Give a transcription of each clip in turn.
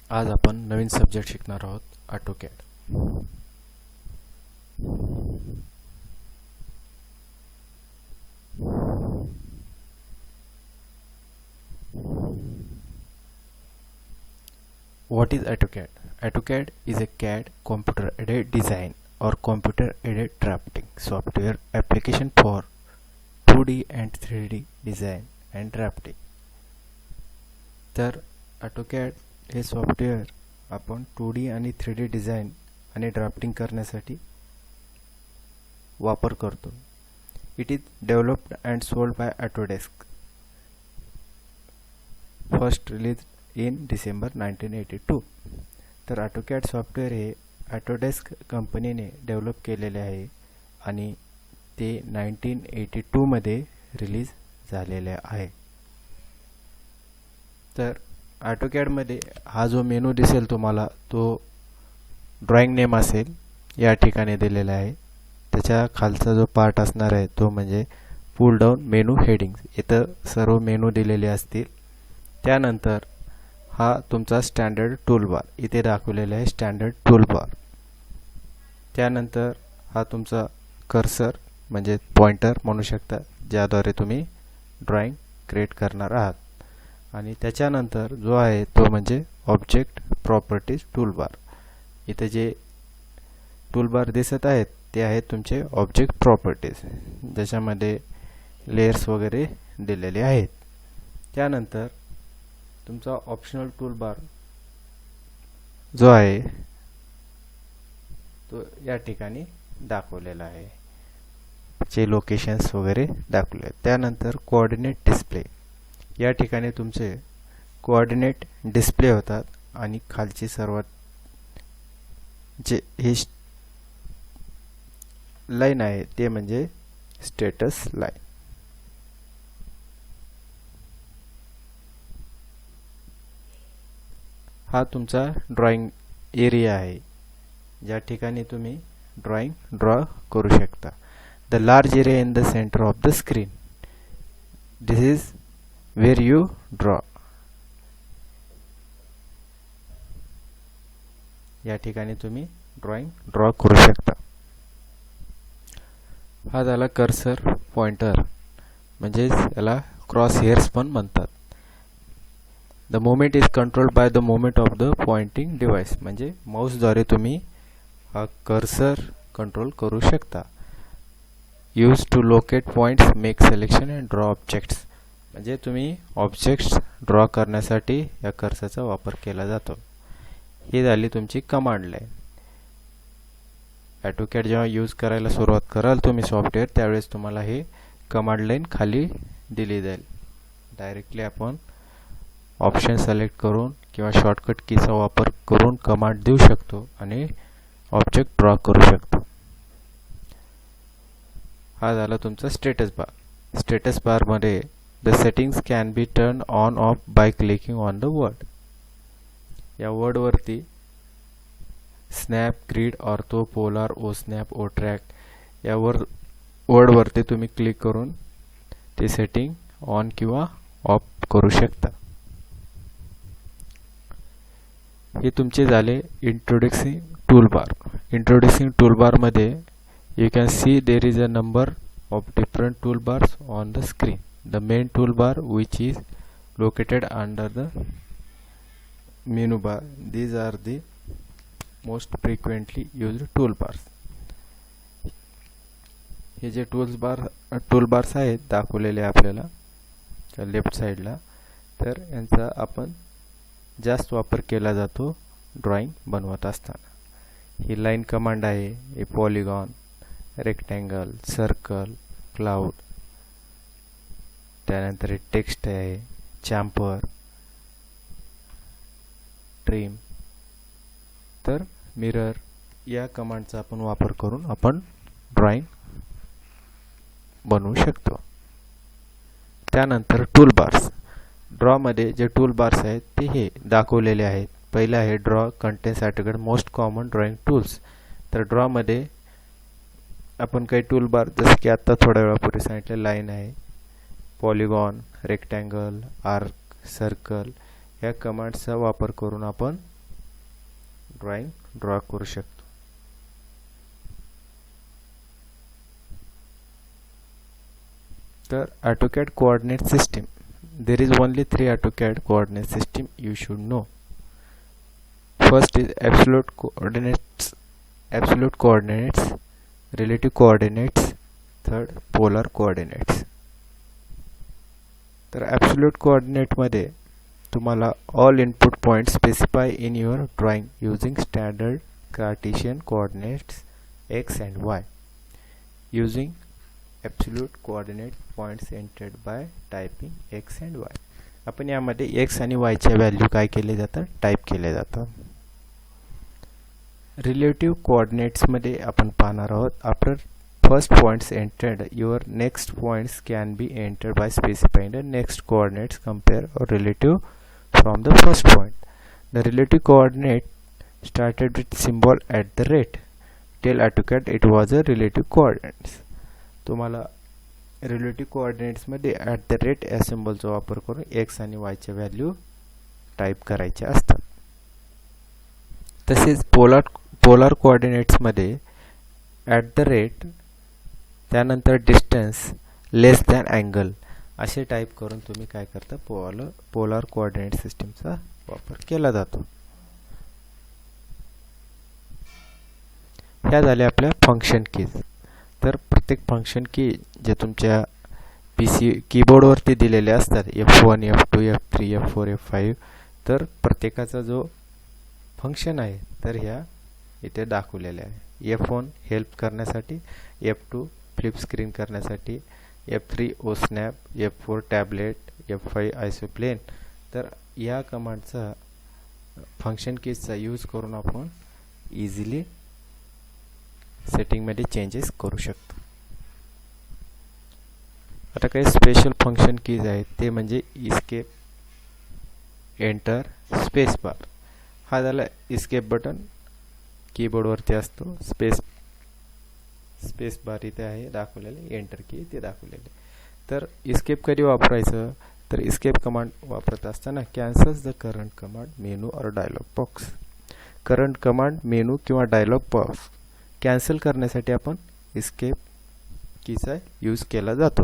आज आपण नवीन सब्जेक्ट शिकणार आहोत, AutoCAD. What is AutoCAD? AutoCAD is a CAD computer-aided design or computer-aided drafting software application for 2D and 3D design and drafting. तर AutoCAD हे software आपण 2D आणि 3D design आणि drafting करण्यासाठी वापर करतो. It is developed and sold by Autodesk. First release in December 1982. तर AutoCAD software हे ऑटोडेस्क कंपनीने डेव्हलप केलेले आहे आणि ते 1982 मध्ये रिलीज झालेले आहे. तर AutoCAD मध्ये हा जो मेनू दिसेल तुम्हाला तो ड्रॉइंग नेम असेल, या ठिकाणी दिलेला आहे. त्याच्या खालचा जो पार्ट असणार आहे तो म्हणजे पुल डाऊन मेनू हेडिंग्स. इथं सर्व मेनू दिलेले असतील. त्यानंतर हा तुमचा स्टँडर्ड टूलबार इथे दाखवलेला आहे, स्टँडर्ड टूलबार. त्यानंतर हा तुमचा कर्सर म्हणजे पॉइंटर म्हणू शकता, ज्याद्वारे तुम्ही ड्रॉइंग क्रिएट करणार आहात. आणि त्याच्यानंतर जो आहे तो म्हणजे ऑब्जेक्ट प्रॉपर्टीज टूलबार. इथे जे टूलबार दिसत आहेत ते आहेत तुमचे ऑब्जेक्ट प्रॉपर्टीज, ज्याच्यामध्ये लेयर्स वगैरे दिलेले आहेत. त्यानंतर तुमचा ऑप्शनल टूलबार जो आहे तो या ठिकाणी दाखवलेला आहे, चे लोकेशन्स वगैरे दाखवले. त्यानंतर कोऑर्डिनेट डिस्प्ले. या ठिकाणी तुमचे कोऑर्डिनेट डिस्प्ले होतात आणि खालची सर्वात जे ही लाईन आहे ते म्हणजे स्टेटस लाईन. हा तुमचा ड्रॉइंग एरिया आहे, ज्या ठिकाणी तुम्ही ड्रॉइंग ड्रॉ करू शकता. The large area in the centre of the screen. This is where you draw. या ठिकाणी तुम्ही ड्रॉइंग ड्रॉ करू शकता. हा झाला कर्सर पॉइंटर, म्हणजेच याला क्रॉस हेअर्स पण म्हणतात. The moment is controlled by the moment of the pointing device. म्हणजे माऊसद्वारे तुम्ही हा कर्सर कंट्रोल करू शकता. Use to locate points, make selection and draw objects. म्हणजे तुम्ही ऑब्जेक्ट्स ड्रॉ करण्यासाठी या कर्सरचा वापर केला जातो. ही झाली तुमची कमांड लाईन. AutoCAD जेव्हा यूज करायला सुरुवात कराल तुम्ही सॉफ्टवेअर, त्यावेळेस तुम्हाला हे कमांड लाईन खाली दिली जाईल. डायरेक्टली आपण ऑप्शन सिलेक्ट करून किंवा शॉर्टकट कीचा वापर करून कमांड देऊ शकतो आणि ऑब्जेक्ट ड्रॉ करू शकतो. हा झाला तुमचा स्टेटस बार. स्टेटस बार मध्ये the settings can be turned on off by clicking on the word. या वर्ड वरती स्नॅप, ग्रिड, ऑर्थो, पोलार, ओ स्नॅप, ओ ट्रॅक या वर्ड वरती तुम्ही क्लिक करून ते सेटिंग ऑन किंवा ऑफ करू शकता. हे तुमचे झाले इंट्रोड्युसिंग टूलबार. इंट्रोड्युसिंग टूलबार मध्ये you can see there is a number of different toolbars on the screen. The main toolbar, which is located under the menu bar. These are the most frequently used toolbars. हे जे toolbars आहेत दाखवलेले आपल्याला left साइडला, तर यांचा आपण जास्त वापर केला जातो ड्रॉइंग बनवत असताना. ही लाईन कमांड आहे, हे पॉलिगॉन, रेक्टँगल, सर्कल, क्लाउड. त्यानंतर टेक्स्ट आहे, चॅम्पर, ट्रिम. तर मिरर या कमांडचा आपण वापर करून आपण ड्रॉइंग बनवू शकतो. त्यानंतर टूलबार्स. ड्रॉमध्ये जे टूलबार्स आहेत ते हे दाखवलेले आहेत. पहिला आहे draw contains AutoCAD most common drawing tools. तर ड्रॉमध्ये आपण काही टूलबार जसे की आता थोड्या वेळापूर्वी सांगितले लाईन आहे, पॉलिगॉन, रेक्टँगल, आर्क, सर्कल या कमांड्सचा वापर करून आपण ड्रॉइंग ड्रॉ करू शकतो. तर AutoCAD coordinate system. There is only 3 AutoCAD coordinate system you should know. First is absolute coordinates, relative coordinates, third polar coordinates. तर absolute coordinate मध्ये तुम्हाला all input points specify in your drawing using standard Cartesian coordinates x and y. Using absolute coordinate points entered by typing x and y. आपण यामध्ये x आणि y च्या value काय केले जातात, टाइप केले जातात. रिलेटिव्ह कोऑर्डिनेट्स मध्ये आपण पाहणार आहोत. After first points entered your next points can be entered by specifying the next coordinates compare or relative from the first point. The relative coordinate started with symbol at the rate. Tell AutoCAD it was a relative coordinates. तुम्हाला relative coordinates मध्ये at the rate या सिम्बॉलचा वापर करून x आणि Y च्या value type करायच्या असतात. तसेच पोलार कोऑर्डिनेट्स मध्ये ॲट द रेट त्यानंतर डिस्टन्स लेस दॅन अँगल असे टाइप करून तुम्ही काय करता, पोलार कोऑर्डिनेट सिस्टीमचा वापर केला जातो. ह्या झाल्या आपल्या फंक्शन कीज. तर प्रत्येक फंक्शन की जे तुमच्या PC कीबोर्डवरती दिलेले असतात F1, F2, F3, F4, F5, तर प्रत्येकाचा जो फंक्शन आहे तर ह्या इथे दाखवलेले आहे. F1 हेल्प करण्यासाठी, F2 फ्लिप स्क्रीन करण्यासाठी, F3 ओ स्नॅप, F4 टॅबलेट, F5 आयसोप्लेन. तर या कमांडचा फंक्शन कीजचा यूज करून आपण इझिली सेटिंग मध्ये चेंजेस करू शकतो. आता काही स्पेशल फंक्शन कीज आहेत ते म्हणजे इस्केप, एंटर, स्पेस बार. हा झाला इस्केप बटन, कीबोर्ड वरती असतो. स्पेस बार इथे आहे दाखवलेले, एंटर की ते दाखवलेले. तर इस्केप कधी वापरायचं, तर इस्केप कमांड वापरत असताना cancels the current command menu or dialog box. Current command menu किंवा डायलॉग बॉक्स कॅन्सल करण्यासाठी आपण इस्केप कीचा यूज केला जातो.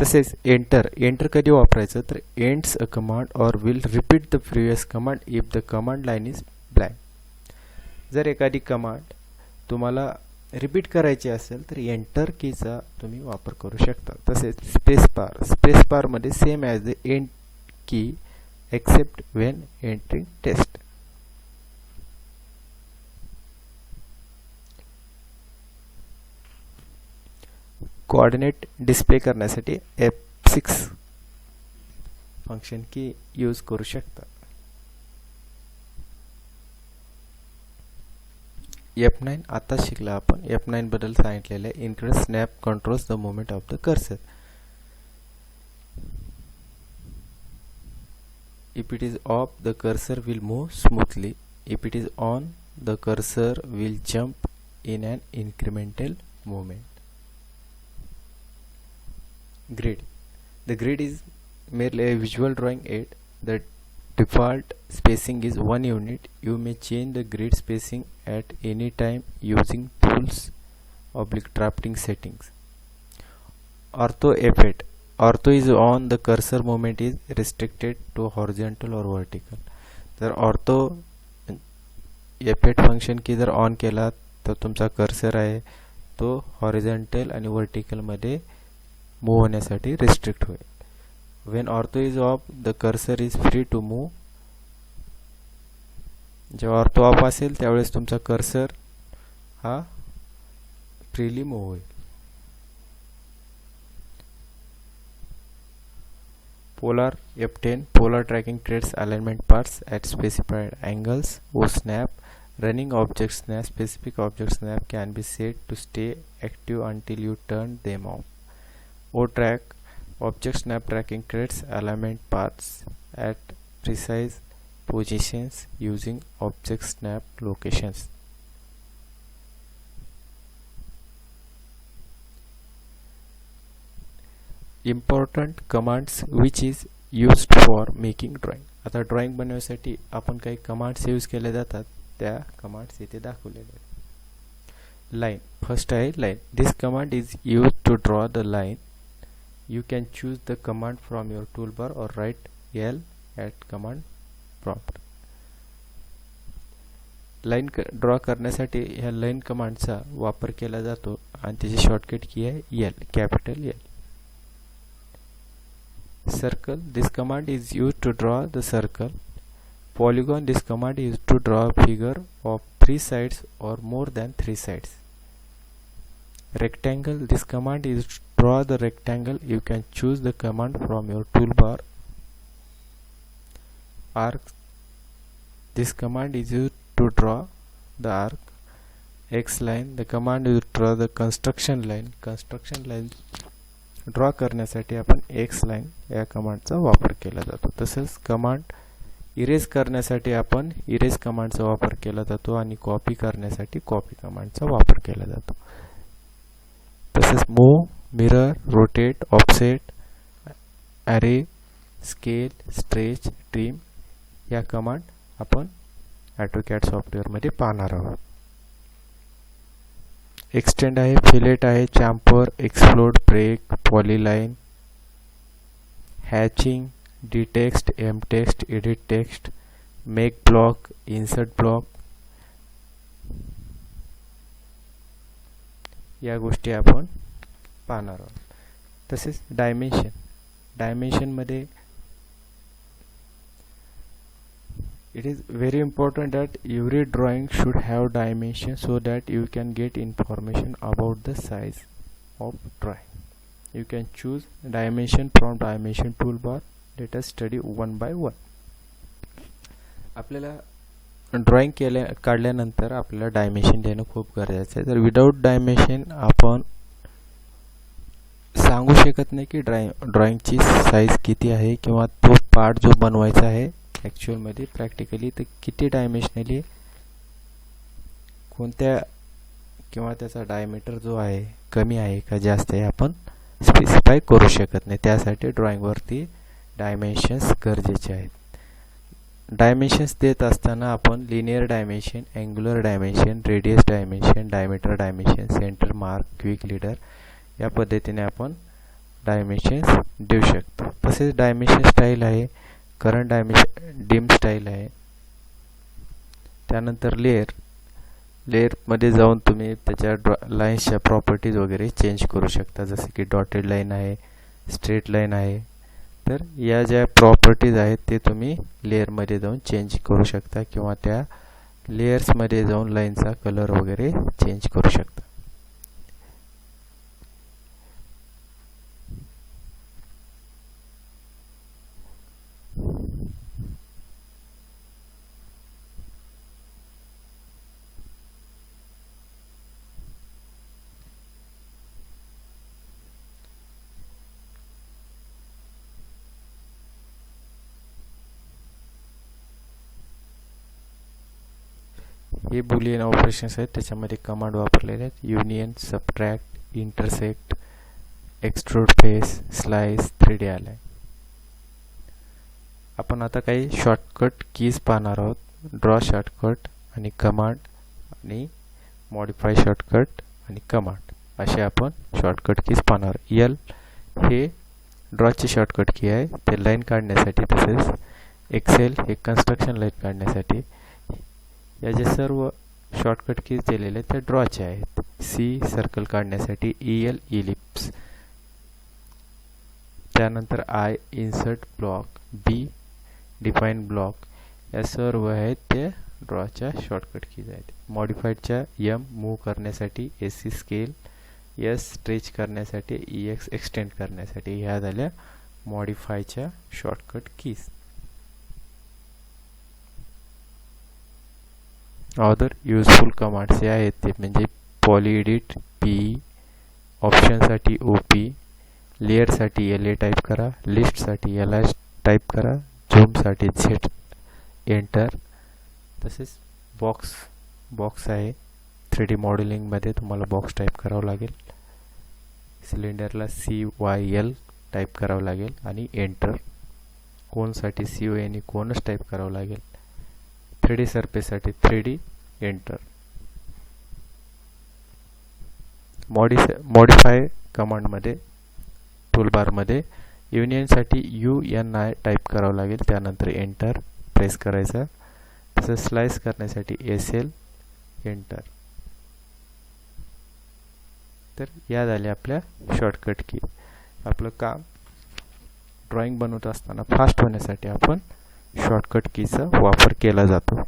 तसेच एंटर कधी वापरायचं, तर ends a command or will repeat the previous command if the command line is blank. जर एखादी कमांड तुम्हाला रिपीट करायची असेल तर एंटर कीचा तुम्ही वापर करू शकता. तसेच स्पेस बार मध्ये सेम ॲज द एंड की except when entering text. Coordinate display करण्यासाठी F6 फंक्शन की यूज करू शकता. F9 आता शिकला आपण. F9 बद्दल सांगितलेले आहे. Increase snap controls the movement of the cursor. If it is off, the cursor will move smoothly. If it is on, the cursor will jump in an incremental movement. Grid. The grid is merely a visual drawing aid. The default spacing is 1 unit. You may change the grid spacing at any time using tools /drafting settings. Ortho F8. Ortho is on, the cursor movement is restricted to horizontal or vertical. तर ortho F8 function की जर on केला तर तुमचा cursor आहे तो horizontal आणि vertical मध्ये मूव होण्यासाठी रिस्ट्रिक्ट होईल. When ortho is off, the cursor is free to move. जेव्हा ऑर्थो ऑफ असेल त्यावेळेस तुमचा कर्सर हा फ्रीली मूव होईल. Polar F10 polar tracking trace alignment parts at specified angles. O snap running object snap. Specific object snap can be set to stay active until you turn them off. O track object snap tracking trace alignment paths at precise positions using object snap locations. Important commands which is used for making drawing. आता drawing बनवण्यासाठी आपण काही commands use केले जातात, त्या commands इथे दाखवलेल्या आहेत. लाईन फर्स्ट आहे line. This command is use to draw the line. You can choose the command from your toolbar or write L at command prompt. Line draw करण्यासाठी ह्या लाईन कमांडचा वापर केला जातो आणि त्याची शॉर्टकट की आहे L, capital L. Circle, this command is used to draw the circle. Polygon, this command is to draw a figure of 3 sides or more than 3 sides. Rectangle, this command is to draw the rectangle. You can choose the command from your toolbar. Arc, this command is used to draw the arc. X line, the command is to draw the construction line. Construction line draw करण्यासाठी आपण x line या कमांडचा वापर केला जातो. तसेच command erase करण्यासाठी आपण इरेज कमांडचा वापर केला जातो आणि कॉपी करण्यासाठी कॉपी कमांडचा वापर केला जातो. तसेच move, mirror, rotate, offset, array, scale, stretch, trim या कमांड आपण AutoCAD सॉफ्टवेअरमध्ये पाहणार आहोत. एक्सटेंड आहे, फिलेट आहे, chamfer, explode, break, polyline, hatching, dtext, M text, edit text, make block, insert block या गोष्टी आपण पाहणार आहोत. तसेच डायमेन्शन, डायमेन्शनमध्ये it is very important that every drawing should have dimension so that you can get information about the size of drawing. You can choose dimension from dimension toolbar. Let us study one by one. आपल्याला drawing काढल्यानंतर आपल्याला dimension देणं खूप गरजेचं आहे. जर without dimension आपण सांगू शकत नाही की ड्रॉइंगची साईज किती आहे किंवा तो पार्ट जो बनवायचा आहे ॲक्च्युअलमध्ये प्रॅक्टिकली तर किती डायमेन्शनली कोणत्या किंवा त्याचा डायमीटर जो आहे कमी आहे का जास्त आहे आपण स्पेसिफाय करू शकत नाही. त्यासाठी ड्रॉइंगवरती डायमेन्शन्स गरजेचे आहेत. डायमेन्शन्स देत असताना आपण linear dimension, angular dimension, radius dimension, diameter dimension, centre mark, quick leader या पद्धतीने आपण डायमेन्शन्स देऊ शकतो. तसेच डायमेन्शन स्टाईल आहे, करंट डायमेन्शन, डिम स्टाईल आहे. त्यानंतर लेअरमध्ये जाऊन तुम्ही त्याच्या लाईन्सच्या प्रॉपर्टीज वगैरे चेंज करू शकता, जसे की डॉटेड लाईन आहे, स्ट्रेट लाईन आहे. तर या ज्या प्रॉपर्टीज आहेत ते तुम्ही लेअरमध्ये जाऊन चेंज करू शकता किंवा त्या लेयर्समध्ये जाऊन लाईनचा कलर वगैरे चेंज करू शकता. हे बुलियन ऑपरेशन्स आहेत, त्याच्यामध्ये कमांड वापरलेले आहेत. Union, subtract, intersect, extrude face, slice, 3D align. आपण आता काही शॉर्टकट कीज पाहणार आहोत. ड्रॉ शॉर्टकट आणि कमांड आणि मॉडिफाय शॉर्टकट आणि कमांड असे आपण शॉर्टकट कीज पाहणार. एल हे ड्रॉची शॉर्टकट की आहे, ते लाईन काढण्यासाठी. तसेच एक्सेल हे कन्स्ट्रक्शन लाईन काढण्यासाठी. या जे सर्व शॉर्टकट कीज दिलेले ते ड्रॉचे आहेत. सी सर्कल काढण्यासाठी, EL इलिप्स, त्यानंतर I insert block, B define block या सर्व आहेत ते ड्रॉच्या शॉर्टकट कीज आहेत. मॉडिफाईडच्या एम मूव करण्यासाठी, AC स्केल, एस स्ट्रेच करण्यासाठी, EX एक्सटेंड करण्यासाठी. ह्या झाल्या मॉडिफायच्या shortcut keys. Other useful commands जे आहेत ते म्हणजे पॉली एडिट, PE, ऑप्शनसाठी OP, लेअरसाठी LA टाईप करा, लिस्टसाठी LI टाईप करा, झूमसाठी Z एंटर. तसेच बॉक्स आहे, 3D मॉडेलिंगमध्ये तुम्हाला बॉक्स टाईप करावं लागेल. सिलेंडरला CYL टाईप करावं लागेल आणि एंटर. कोनसाठी CONE कोनच टाईप करावं लागेल. 3D सरफेससाठी 3D एंटर. मॉडिफाय कमांडमध्ये टूलबारमध्ये युनियनसाठी UNI टाईप करावं लागेल. त्यानंतर एंटर प्रेस करायचं. तसं स्लाइस करण्यासाठी SL एंटर. तर या झाल्या आपल्या शॉर्टकट की. आपलं काम ड्रॉइंग बनवत असताना फास्ट होण्यासाठी आपण शॉर्टकट कीचा वापर केला जातो.